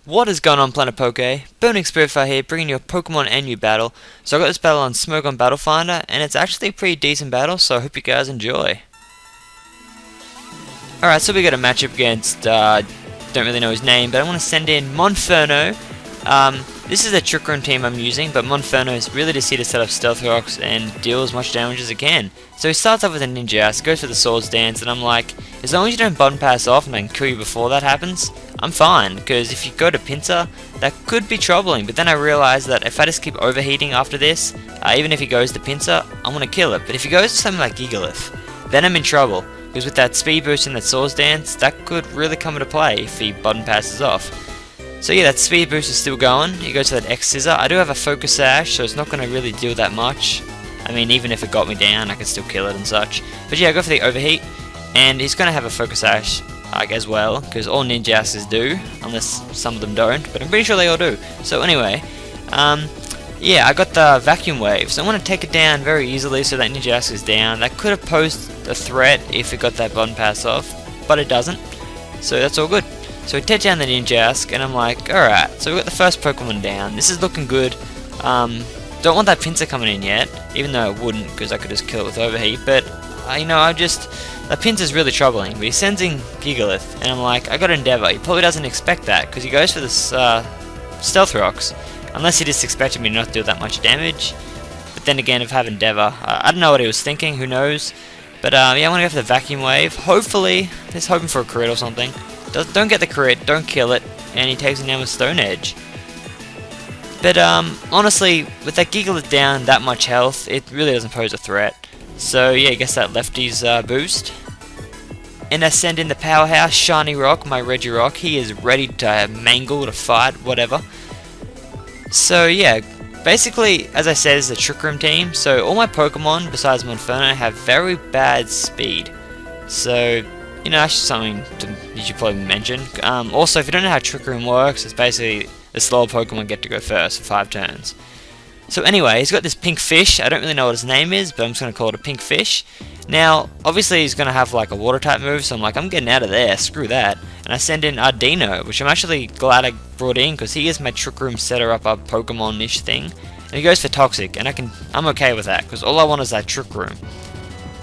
What is going on, Planetpoke? Burningspiritfire here, bringing you a Pokemon and new battle. So I got this battle on Smoke on Battle Finder, and it's actually a pretty decent battle, so I hope you guys enjoy. Alright, so we got a matchup against, don't really know his name, but I want to send in Monferno. This is a Trick Room team I'm using, but Monferno is really just here to set up Stealth Rocks and deal as much damage as it can. So he starts off with a Ninja Ass, goes for the Swords Dance, and I'm like, as long as you don't button pass off and I can kill you before that happens, I'm fine, because if you go to Pincer, that could be troubling, but then I realized that if I just keep overheating after this, even if he goes to Pincer, I'm going to kill it. But if he goes to something like Gigalith, then I'm in trouble, because with that speed boost and that Swords Dance, that could really come into play if he button passes off. So yeah, that speed boost is still going. He goes to that X Scissor. I do have a Focus Sash, so it's not going to really deal that much. I mean, even if it got me down, I can still kill it and such. But yeah, I go for the Overheat, and he's going to have a Focus Sash as well, because all Ninja Asses do, unless some of them don't, but I'm pretty sure they all do. So anyway, yeah, I got the Vacuum Wave, so I want to take it down very easily so that Ninja Ass is down. That could have posed a threat if it got that button pass off, but it doesn't, so that's all good. So we take down the Ninjask, and I'm like, alright, so we got the first Pokemon down. This is looking good. Don't want that Pinsir coming in yet, even though it wouldn't, because I could just kill it with Overheat, but, that Pinsir's really troubling. But he sends in Gigalith, and I'm like, I got Endeavor. He probably doesn't expect that, because he goes for this, Stealth Rocks, unless he just expected me to not do that much damage. But then again, if I have Endeavor, I don't know what he was thinking, who knows. But, yeah, I want to go for the Vacuum Wave. Hopefully, just hoping for a crit or something. Don't get the crit, don't kill it, and he takes it down with Stone Edge. But honestly, with that Gigalith down, that much health, it really doesn't pose a threat. So yeah, I guess that lefty's boost. And I send in the Powerhouse, Shiny Rock, my Regirock. He is ready to mangle, to fight, whatever. So yeah, basically, as I said, it's a Trick Room team, so all my Pokemon, besides Monferno, have very bad speed. So, you know, that's just something you should probably mention. Also, if you don't know how Trick Room works, it's basically the slower Pokemon get to go first for 5 turns. So anyway, he's got this pink fish. I don't really know what his name is, but I'm just going to call it a pink fish. Now, obviously he's going to have like a water type move, so I'm like, I'm getting out of there, screw that. And I send in Ardino, which I'm actually glad I brought in, because he is my Trick Room setter up a Pokemon-ish thing. And he goes for Toxic, and I'm okay with that, because all I want is that Trick Room.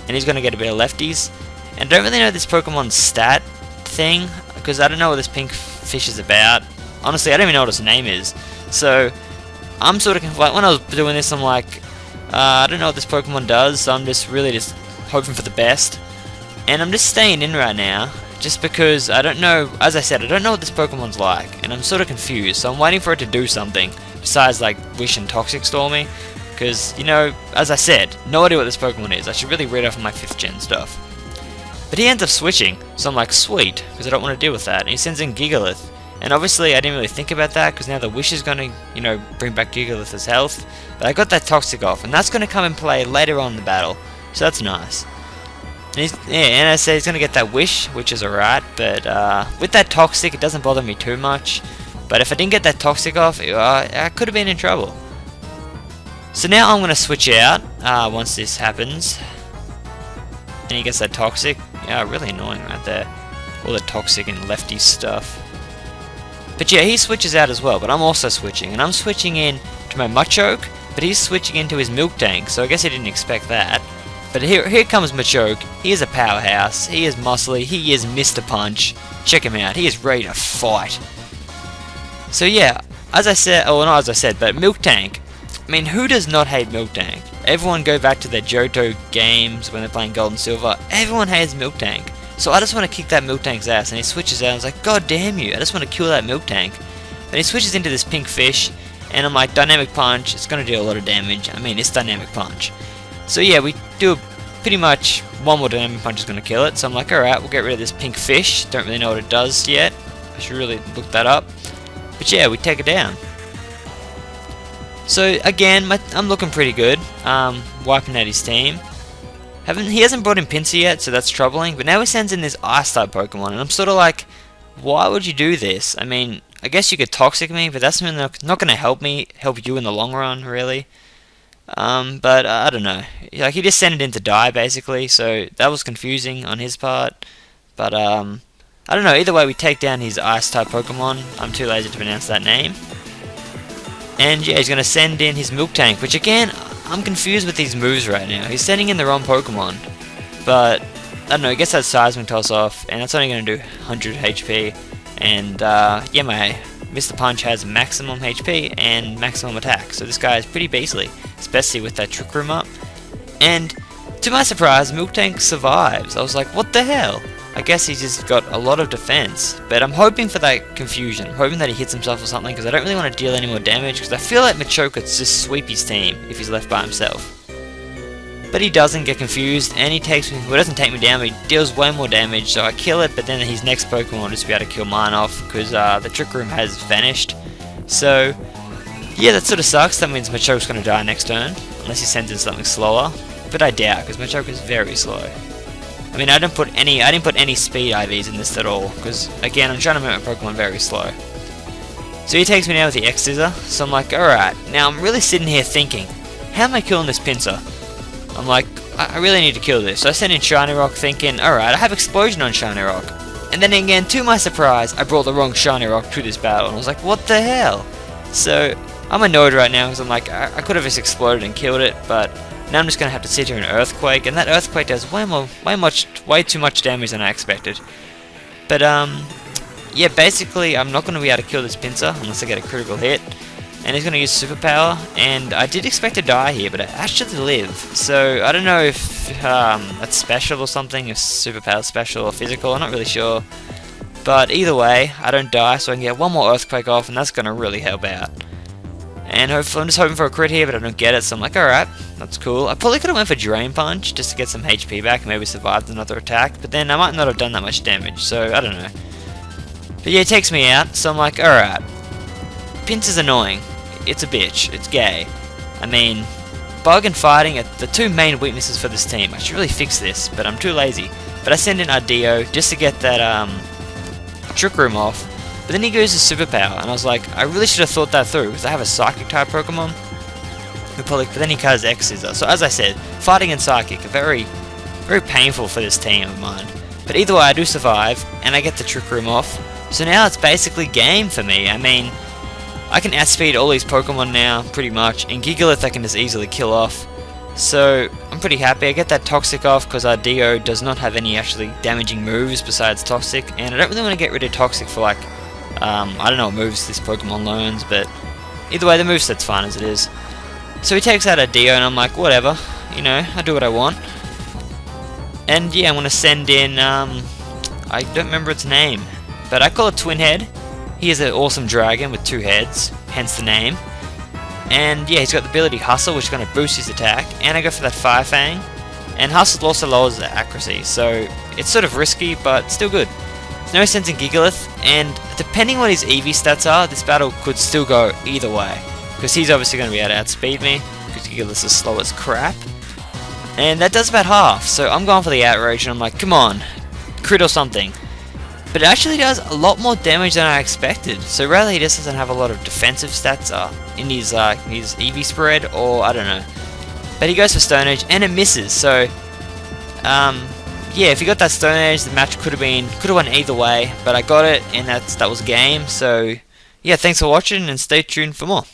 And he's going to get a bit of lefties. And I don't really know this Pokemon's stat thing, because I don't know what this pink fish is about. Honestly, I don't even know what its name is. So, I'm sort of, like, when I was doing this, I'm like, I don't know what this Pokemon does, so I'm just really just hoping for the best. And I'm just staying in right now, just because I don't know, as I said, I don't know what this Pokemon's like, and I'm sort of confused, so I'm waiting for it to do something, besides, like, Wish and Toxic Storm me, because, you know, as I said, no idea what this Pokemon is. I should really read off my 5th gen stuff. But he ends up switching, so I'm like, sweet, because I don't want to deal with that. And he sends in Gigalith. And obviously I didn't really think about that, because now the Wish is going to, you know, bring back Gigalith's health. But I got that Toxic off, and that's going to come in play later on in the battle. So that's nice. And and I say he's going to get that Wish, which is alright. But with that Toxic, it doesn't bother me too much. But if I didn't get that Toxic off, I could have been in trouble. So now I'm going to switch out once this happens. And he gets that Toxic. Yeah, really annoying right there. All the Toxic and lefty stuff. But yeah, he switches out as well, but I'm also switching. And I'm switching in to my Machoke, but he's switching into his Milk Tank, so I guess he didn't expect that. But here comes Machoke. He is a powerhouse. He is muscly. He is Mr. Punch. Check him out. He is ready to fight. So yeah, as I said, oh, not as I said, but Milk Tank. I mean, who does not hate Milk Tank? Everyone go back to their Johto games when they're playing Gold and Silver. Everyone hates Milk Tank. So I just want to kick that Milk Tank's ass, and he switches out, and I was like, God damn you, I just want to kill that Milk Tank. And he switches into this pink fish, and I'm like, Dynamic Punch, it's going to do a lot of damage. I mean, it's Dynamic Punch. So yeah, we do pretty much one more Dynamic Punch is going to kill it, so I'm like, alright, we'll get rid of this pink fish. Don't really know what it does yet. I should really look that up. But yeah, we take it down. So again, I'm looking pretty good, wiping out his team. He hasn't brought in Pinsir yet, so that's troubling, but now he sends in this Ice-type Pokemon, and I'm sort of like, why would you do this? I mean, I guess you could Toxic me, but that's not going to help you in the long run, really. But I don't know. Like, he just sent it in to die, basically, so that was confusing on his part. But I don't know, either way we take down his Ice-type Pokemon. I'm too lazy to pronounce that name. And yeah, he's going to send in his Milk Tank, which again, I'm confused with these moves right now. He's sending in the wrong Pokemon. But, I don't know, he gets that Seismic Toss off, and that's only going to do 100 HP. And yeah, my Mr. Punch has maximum HP and maximum attack. So this guy is pretty beastly, especially with that Trick Room up. And to my surprise, Milk Tank survives. I was like, what the hell? I guess he's just got a lot of defense, but I'm hoping for that confusion. I'm hoping that he hits himself or something, because I don't really want to deal any more damage, because I feel like Machoke could just sweep his team if he's left by himself. But he doesn't get confused, and he takes me, well, doesn't take me down, but he deals way more damage, so I kill it, but then his next Pokemon will just be able to kill mine off, because the Trick Room has vanished. So, yeah, that sort of sucks. That means Machoke's going to die next turn, unless he sends in something slower. But I doubt, because Machoke is very slow. I mean, I didn't put any speed IVs in this at all, because again, I'm trying to make my Pokemon very slow. So he takes me now with the X-Scissor, so I'm like, alright, now I'm really sitting here thinking, how am I killing this Pinsir? I'm like, I really need to kill this. So I sent in Shiny Rock thinking, alright, I have Explosion on Shiny Rock. And then again, to my surprise, I brought the wrong Shiny Rock to this battle, and I was like, what the hell? So, I'm annoyed right now, because I'm like, I could have just exploded and killed it, but now I'm just going to have to sit here and Earthquake, and that Earthquake does way too much damage than I expected. But, yeah, basically, I'm not going to be able to kill this Pinsir unless I get a critical hit. And he's going to use Superpower, and I did expect to die here, but I actually live. So, I don't know if that's special or something, if Superpower special or physical, I'm not really sure. But either way, I don't die, so I can get one more Earthquake off, and that's going to really help out. And hopefully, I'm just hoping for a crit here, but I don't get it, so I'm like, alright, that's cool. I probably could have went for Drain Punch, just to get some HP back, and maybe survived another attack, but then I might not have done that much damage, so I don't know. But yeah, it takes me out, so I'm like, alright. Pinsir's annoying. It's a bitch. It's gay. I mean, Bug and Fighting are the two main weaknesses for this team. I should really fix this, but I'm too lazy. But I send in Ardeo just to get that Trick Room off. But then he goes to Superpower, and I was like, I really should have thought that through, because I have a Psychic-type Pokemon. But then he cuts X-Scissor. So as I said, Fighting and Psychic are very painful for this team of mine. But either way, I do survive, and I get the Trick Room off. So now it's basically game for me. I mean, I can outspeed all these Pokemon now, pretty much, and Gigalith I can just easily kill off. So, I'm pretty happy. I get that Toxic off because Ardeo does not have any actually damaging moves besides Toxic, and I don't really want to get rid of Toxic for like, I don't know what moves this Pokemon learns, but either way the moveset's fine as it is. So he takes out Ardeo, and I'm like, whatever, you know, I do what I want. And yeah, I'm going to send in, I don't remember its name, but I call it Twin Head. He is an awesome dragon with two heads, hence the name. And yeah, he's got the ability Hustle, which is going to boost his attack. And I go for that Fire Fang. And Hustle also lowers the accuracy, so it's sort of risky, but still good. There's no sense in Gigalith, and depending on what his EV stats are, this battle could still go either way. Because he's obviously going to be able to outspeed me, because Gigalith is slow as crap. And that does about half, so I'm going for the Outrage, and I'm like, come on, crit or something. But it actually does a lot more damage than I expected. So rather he just doesn't have a lot of defensive stats in his EV spread, or I don't know. But he goes for Stone Edge and it misses. So yeah, if he got that Stone Edge, the match could have won either way. But I got it, and that was game. So yeah, thanks for watching, and stay tuned for more.